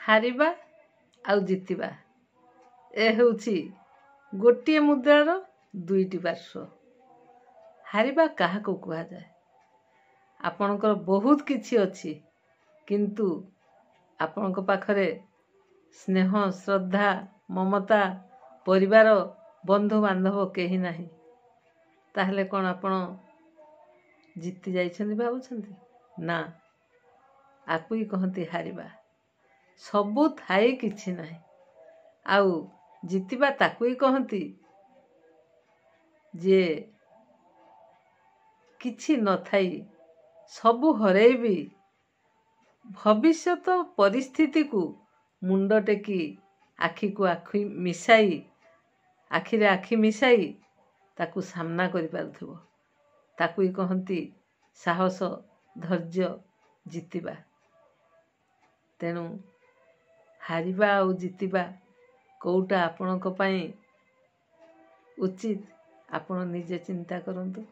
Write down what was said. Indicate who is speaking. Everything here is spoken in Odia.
Speaker 1: ହାରିବା ଆଉ ଜିତିବା ଏ ହେଉଛି ଗୋଟିଏ ମୁଦ୍ରାର ଦୁଇଟି ପାର୍ଶ୍ୱ। ହାରିବା କାହାକୁ କୁହାଯାଏ? ଆପଣଙ୍କର ବହୁତ କିଛି ଅଛି, କିନ୍ତୁ ଆପଣଙ୍କ ପାଖରେ ସ୍ନେହ, ଶ୍ରଦ୍ଧା, ମମତା, ପରିବାର, ବନ୍ଧୁବାନ୍ଧବ କେହି ନାହିଁ। ତାହେଲେ କ'ଣ ଆପଣ ଜିତି ଯାଇଛନ୍ତି ଭାବୁଛନ୍ତି? ନା, ଆକୁ ହିଁ କହନ୍ତି ହାରିବା। ସବୁ ଥାଇ କିଛି ନାହିଁ। ଆଉ ଜିତିବା ତାକୁ ହିଁ କହନ୍ତି ଯିଏ କିଛି ନଥାଇ ସବୁ ହରେଇବି ଭବିଷ୍ୟତ ପରିସ୍ଥିତିକୁ ମୁଣ୍ଡ ଟେକି ଆଖିରେ ଆଖି ମିଶାଇ ତାକୁ ସାମ୍ନା କରିପାରୁଥିବ, ତାକୁ ହିଁ କହନ୍ତି ସାହସ, ଧୈର୍ଯ୍ୟ, ଜିତିବା। ତେଣୁ ହାରିବା ଆଉ ଜିତିବା କେଉଁଟା ଆପଣଙ୍କ ପାଇଁ ଉଚିତ ଆପଣ ନିଜେ ଚିନ୍ତା କରନ୍ତୁ।